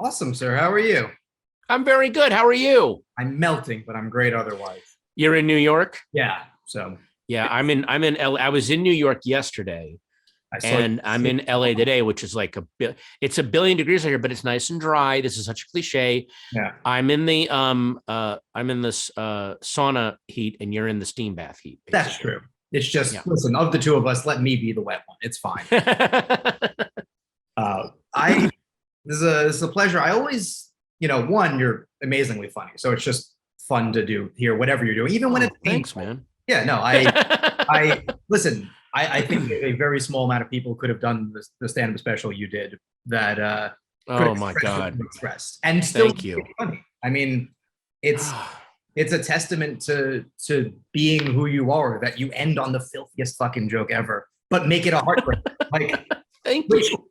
Awesome, sir. How are you? I'm very good. How are you? I'm melting, but I'm great otherwise. You're in New York? Yeah. So Yeah, I'm in LA. I was in New York yesterday I saw and I'm you. in LA today, which is like it's a billion degrees out here, but it's nice and dry. This is such a cliche. Yeah, I'm in this sauna heat and you're in the steam bath heat, that's basically. true. It's just Yeah. listen, of the two of us, let me be the wet one. It's fine. I this is a pleasure. I always, one, you're amazingly funny. So it's just fun to do here, whatever you're doing, even when Oh, it's thanks, painful. man. Yeah, no, I listen. I think a very small amount of people could have done the stand-up special you did that could Oh my express what God. you expressed and still Thank make it you. funny. I mean, it's it's a testament to being who you are that you end on the filthiest fucking joke ever, but make it a heartbreak. Like, Thank which you.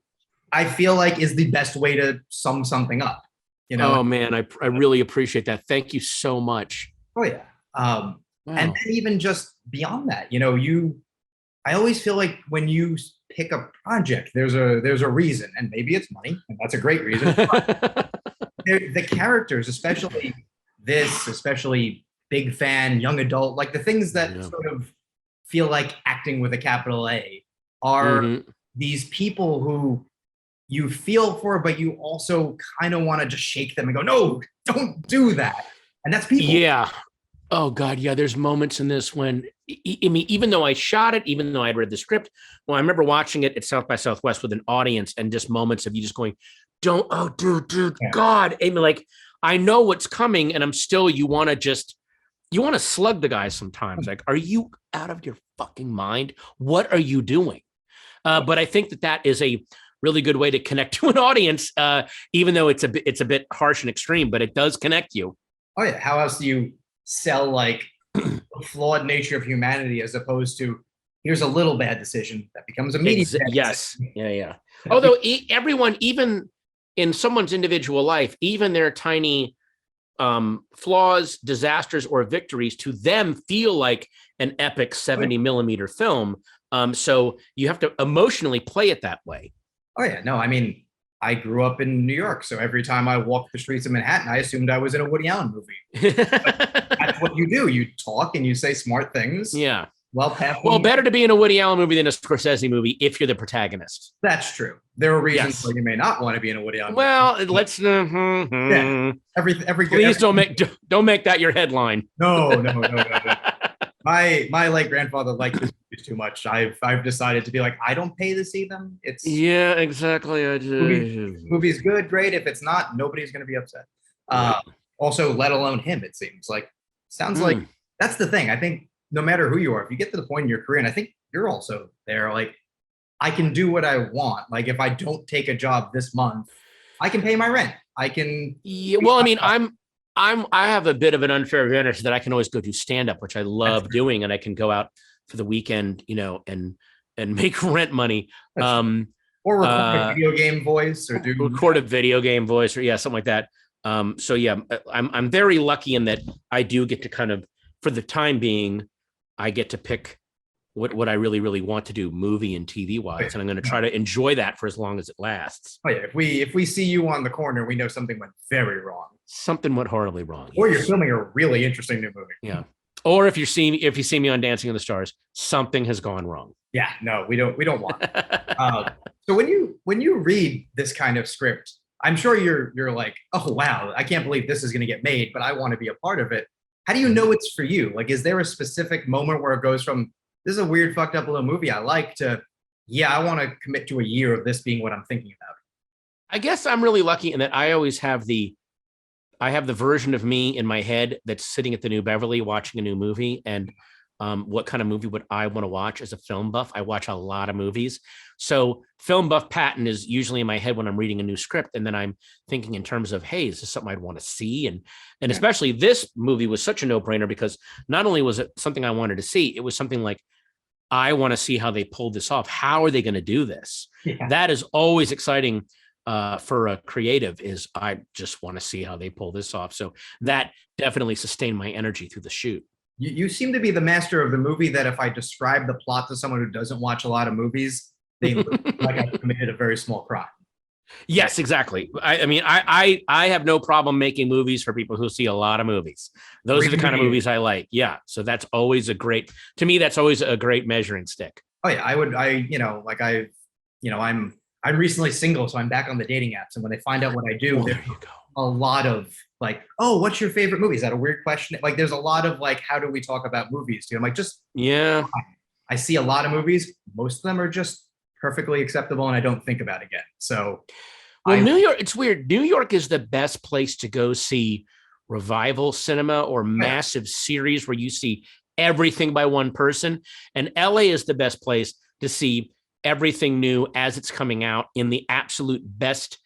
I feel like is the best way to sum something up. You know? Oh man, I really appreciate that. Thank you so much. Oh yeah. And Wow. then even just beyond that, I always feel like when you pick a project, there's a reason, and maybe it's money, and that's a great reason. The characters, especially big fan, young adult, like the things that Yeah. sort of feel like acting with a capital A are Hmm. these people who you feel for, but you also kind of want to just shake them and go, no, don't do that. And that's people. Yeah. Oh God, yeah. There's moments in this when I mean, even though I shot it, even though I'd read the script, well, I remember watching it at South by Southwest with an audience, and just moments of you just going, "Don't, oh, dude, Yeah. God." I mean, like I know what's coming, and I'm still. You want to slug the guy sometimes. Like, are you out of your fucking mind? What are you doing? But I think that is a really good way to connect to an audience, even though it's a bit harsh and extreme, but it does connect you. Oh yeah. How else do you sell like the flawed nature of humanity as opposed to here's a little bad decision that becomes a medium bad Yes. decision Yeah. Yeah. that Although everyone, even in someone's individual life, even their tiny flaws, disasters, or victories to them feel like an epic 70 millimeter film. So you have to emotionally play it that way. Oh yeah, no, I mean, I grew up in New York, so every time I walked the streets of Manhattan, I assumed I was in a Woody Allen movie. But that's what you do. You talk and you say smart things Yeah. while Well, passing. better to be in a Woody Allen movie than a Scorsese movie if you're the protagonist. That's true. There are reasons why Yes. you may not want to be in a Woody Allen movie. Well, But let's. yeah, every good. Please don't make that your headline. No, no, no, no, no. My late grandfather liked his movies too much. I've decided to be like, I don't pay to see them. It's Yeah, exactly. I movie's good, great. If it's not, nobody's going to be upset. Uh, Right. Also, let alone him. It seems like sounds like Mm. that's the thing. I think no matter who you are, if you get to the point in your career, and I think you're also there, like I can do what I want. Like if I don't take a job this month, I can pay my rent. I can. Yeah. Well, I mean, I have a bit of an unfair advantage that I can always go do stand up, which I That's love doing, and I can go out for the weekend, and make rent money. that's true. Um, Or record a uh, video game voice or do. record a video game voice, or yeah, something like that. So yeah, I'm very lucky in that I do get to kind of, for the time being, I get to pick what I really want to do, movie and TV wise, and I'm going to try to enjoy that for as long as it lasts. Oh yeah, if we see you on the corner, we know something went very wrong. Something went horribly wrong. Or you're Yes. filming a really interesting new movie. Yeah. Or if you see me on Dancing in the Stars, something has gone wrong. Yeah, no, we don't want that. So when you read this kind of script, I'm sure you're like, oh wow, I can't believe this is going to get made, but I want to be a part of it. How do you know it's for you? Like, is there a specific moment where it goes from this is a weird, fucked up little movie I like to yeah, I want to commit to a year of this being what I'm thinking about? I guess I'm really lucky in that I have the version of me in my head that's sitting at the New Beverly watching a new movie. And what kind of movie would I want to watch as a film buff? I watch a lot of movies. So film buff Patton is usually in my head when I'm reading a new script. And then I'm thinking in terms of, hey, is this something I'd want to see? And Yeah. especially this movie was such a no-brainer because not only was it something I wanted to see, it was something like, I want to see how they pulled this off. How are they going to do this? Yeah. That is always exciting for a creative. Is I just want to see how they pull this off. So that definitely sustained my energy through the shoot. You seem to be the master of the movie that if I describe the plot to someone who doesn't watch a lot of movies, they look like I've committed a very small crime. Yes, exactly. I mean, I have no problem making movies for people who see a lot of movies. Those are the kind of movies I like. Yeah. So that's always to me, that's always a great measuring stick. Oh yeah, like I'm recently single, so I'm back on the dating apps. And when they find out what I do, Well, there's there you go. a lot of like, oh, what's your favorite movie? Is that a weird question? Like, there's a lot of like, how do we talk about movies too? I'm like, just Yeah. I see a lot of movies. Most of them are just perfectly acceptable, and I don't think about it again. So Well, I New York, it's weird. New York is the best place to go see revival cinema or yeah, massive series where you see everything by one person. And LA is the best place to see everything new as it's coming out in the absolute best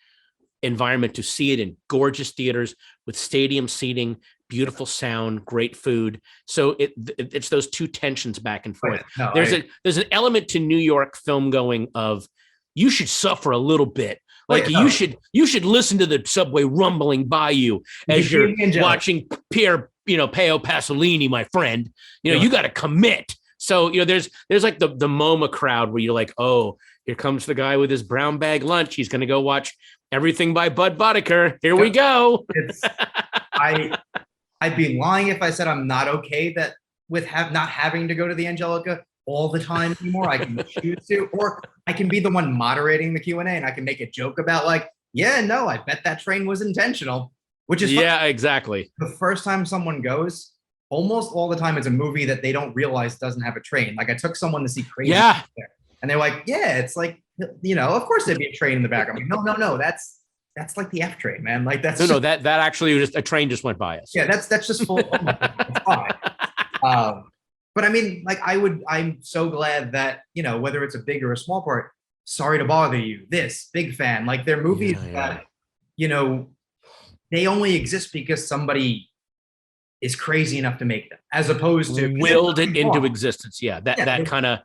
environment to see it in gorgeous theaters with stadium seating, beautiful sound, great food. So it's those two tensions back and forth. no, There's an element to New York film going of you should suffer a little bit. Like no, you should listen to the subway rumbling by you as you're watching Peo Pasolini, my friend. You got to commit. So there's like the MoMA crowd where you're like, oh, here comes the guy with his brown bag lunch. He's going to go watch everything by Bud Boddicker. Here we go. I'd be lying if I said I'm not okay that with not having to go to the Angelica all the time anymore. I can choose to, or I can be the one moderating the Q&A, and I can make a joke about like, yeah, no, I bet that train was intentional, which is yeah, exactly. The first time someone goes, almost all the time it's a movie that they don't realize doesn't have a train. Like I took someone to see Crazy Yeah. there, and they're like, yeah, it's like, of course there'd be a train in the back. I'm like, no, that's like the F train, man. Like that's no, that actually just a train just went by us. Yeah, that's just full. It's fine. But I mean, like I'm so glad that, whether it's a big or a small part, Sorry to Bother You, this, big fan. Like they're movies that, they only exist because somebody is crazy enough to make them, as opposed to willed it into existence. Yeah, that kind of,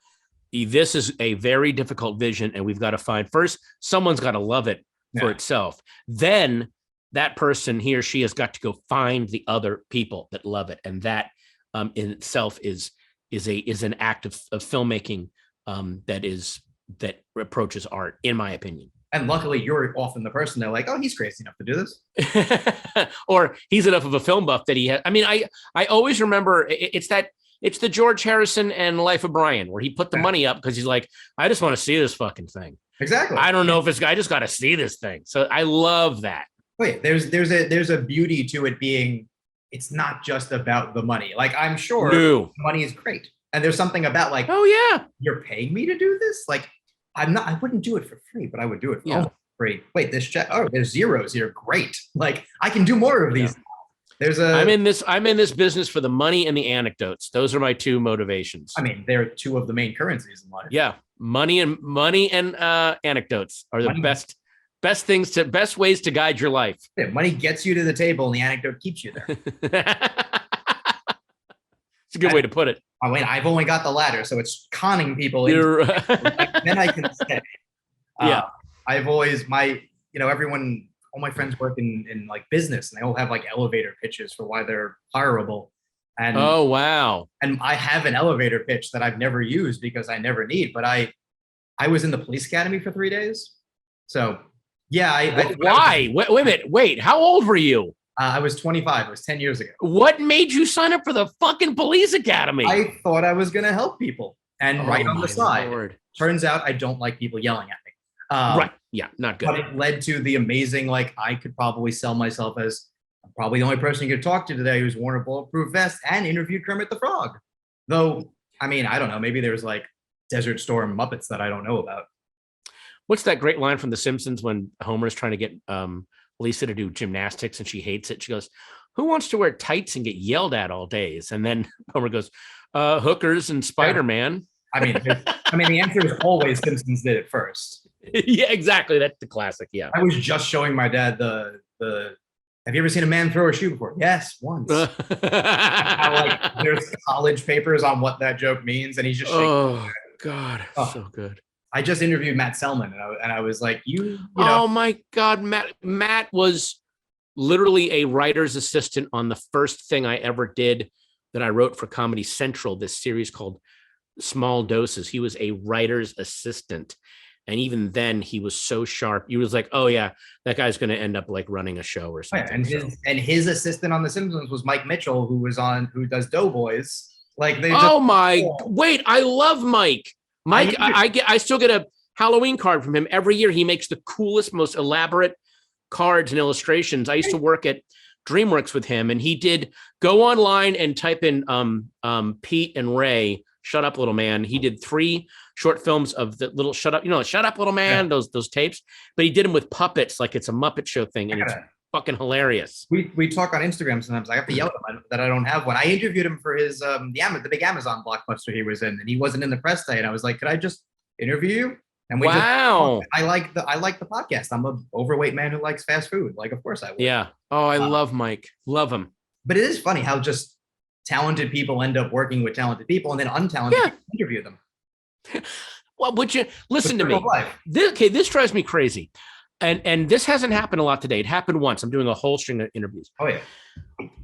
this is a very difficult vision, and we've got to find first, someone's got to love it for itself. Then that person, he or she, has got to go find the other people that love it. And that in itself is an act of filmmaking that approaches art, in my opinion. And luckily, you're often the person they're like, oh, he's crazy enough to do this. Or he's enough of a film buff that he has. I mean, I always remember it's the George Harrison and Life of Brian, where he put the money up because he's like, I just want to see this fucking thing. Exactly. I don't know if I just got to see this thing. So I love that. Wait, there's a beauty to it being, it's not just about the money. Like I'm sure money is great. And there's something about like, oh yeah, you're paying me to do this? Like I wouldn't do it for free, but I would do it for free. Wait, this check, oh, there's zeros here. Great. Like I can do more of these. I'm in this business for the money and the anecdotes. Those are my two motivations. I mean, they're two of the main currencies in life. Yeah. Money and anecdotes are the best ways to guide your life. Yeah, money gets you to the table and the anecdote keeps you there. It's a good way to put it. I mean, I've only got the latter, so it's conning people. Then I can say, I've always everyone, all my friends work in like business, and they all have like elevator pitches for why they're hireable. And oh wow! And I have an elevator pitch that I've never used because I never need. But I was in the police academy for 3 days, so yeah. Why? Wait a minute. Wait, how old were you? I was 25. It was 10 years ago. What made you sign up for the fucking police academy? I thought I was going to help people, and right on the side, Lord. Turns out I don't like people yelling at me. Right. Yeah, not good. But it led to the amazing, like, I could probably sell myself as probably the only person you could talk to today who's worn a bulletproof vest and interviewed Kermit the Frog. Though, I mean, I don't know. Maybe there's like Desert Storm Muppets that I don't know about. What's that great line from The Simpsons when Homer's trying to get Lisa to do gymnastics and she hates it? She goes, who wants to wear tights and get yelled at all days? And then Homer goes, hookers and Spider-Man. I mean, the answer is always Simpsons did it first. Yeah, exactly. That's the classic. Yeah. I was just showing my dad the have you ever seen a man throw a shoe before? Yes, once. There's college papers on what that joke means, and he's just shaking. Oh God, so good. I just interviewed Matt Selman, and I was like, you know. Oh my God, Matt was literally a writer's assistant on the first thing I ever did that I wrote for Comedy Central, this series called Small Doses. He was a writer's assistant. And even then, he was so sharp. He was like, "Oh yeah, that guy's going to end up like running a show or something." And his assistant on The Simpsons was Mike Mitchell, who does Doughboys. Like they. Oh my! Wait, I love Mike. Mike, I still get a Halloween card from him every year. He makes the coolest, most elaborate cards and illustrations. I used to work at DreamWorks with him, and he did go online and type in Pete and Ray. Shut up, little man. He did 3 short films of the little shut up, shut up, little man. Yeah. Those tapes, but he did them with puppets, like it's a Muppet Show thing, and it's fucking hilarious. We talk on Instagram sometimes. I have to yell at him that I don't have one. I interviewed him for his the big Amazon blockbuster he was in, and he wasn't in the press day. And I was like, "Could I just interview you?" And we I like the podcast. I'm an overweight man who likes fast food. Like, of course I would. Yeah. Oh, I love Mike. Love him. But it is funny how just talented people end up working with talented people, and then untalented people interview them. Well, would you listen to me? This drives me crazy. And this hasn't happened a lot today. It happened once. I'm doing a whole string of interviews. Oh, yeah.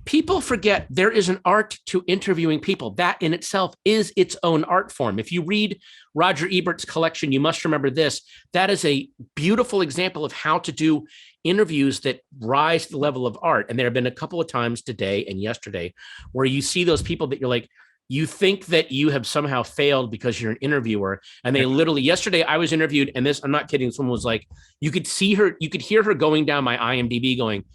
People forget there is an art to interviewing people. That in itself is its own art form. If you read Roger Ebert's collection, you must remember this. That is a beautiful example of how to do interviews that rise to the level of art. And there have been a couple of times today and yesterday where you see those people that you're like, you think that you have somehow failed because you're an interviewer. And they literally, yesterday I was interviewed, and this, I'm not kidding, someone was like, you could hear her going down my IMDb going,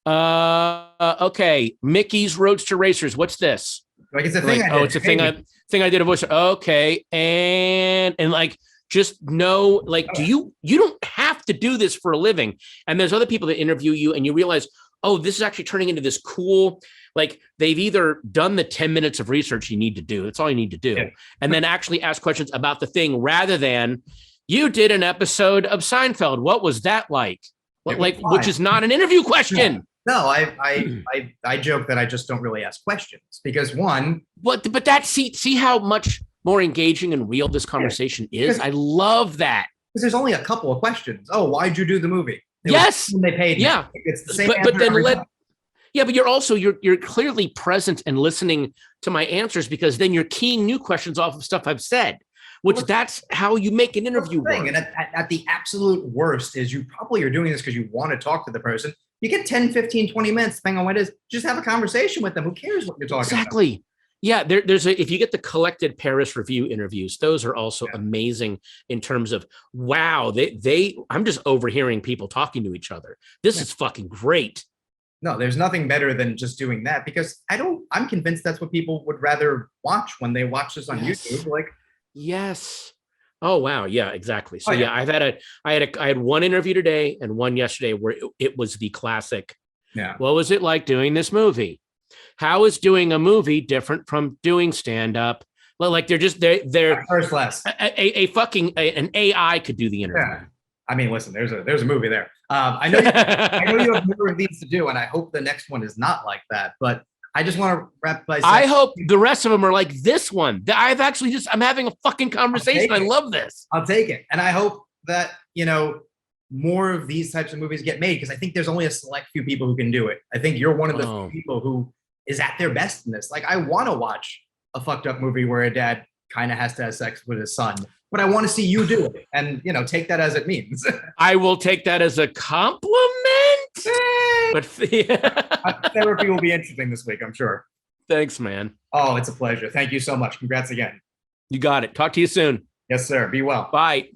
okay, Mickey's Roadster Racers, what's this? Like it's a thing. Like, it's a thing I did a voice. Okay. And like, just know, like, you don't have to do this for a living. And there's other people that interview you and you realize, oh, this is actually turning into this cool, like they've either done the 10 minutes of research you need to do. That's all you need to do. Yeah. And then actually ask questions about the thing rather than you did an episode of Seinfeld. What was that like? Which is not an interview question. Yeah. No, I joke that I just don't really ask questions because one. But that see how much more engaging and real this conversation is. I love that. Because there's only a couple of questions. Oh, why'd you do the movie? Yes, they paid me. Yeah, it's the same. But then but you're clearly present and listening to my answers because then you're keying new questions off of stuff I've said, that's how you make an interview work. And at the absolute worst is you probably are doing this because you want to talk to the person. You get 10, 15, 20 minutes, depending on what it is. Just have a conversation with them. Who cares what you're talking about? Exactly. Yeah, if you get the collected Paris Review interviews, those are also amazing in terms of, wow, I'm just overhearing people talking to each other. This is fucking great. No, there's nothing better than just doing that because I'm convinced that's what people would rather watch when they watch this on YouTube. Like, yes. Oh, wow. Yeah, exactly. So I had one interview today and one yesterday where it was the classic. Yeah. What was it like doing this movie? How is doing a movie different from doing stand-up? Well, like they're first class. An AI could do the interview. Yeah. I mean, listen, there's a movie there. I know you have more of these to do, and I hope the next one is not like that. But I just want to wrap by saying, I hope the rest of them are like this one. I'm having a fucking conversation. I love this. I'll take it. And I hope that, more of these types of movies get made because I think there's only a select few people who can do it. I think you're one of the people who is at their best in this. Like, I want to watch a fucked up movie where a dad kind of has to have sex with his son, but I want to see you do it and, take that as it means. I will take that as a compliment. But therapy will be interesting this week, I'm sure. Thanks, man. Oh, it's a pleasure. Thank you so much. Congrats again. You got it. Talk to you soon. Yes, sir. Be well. Bye.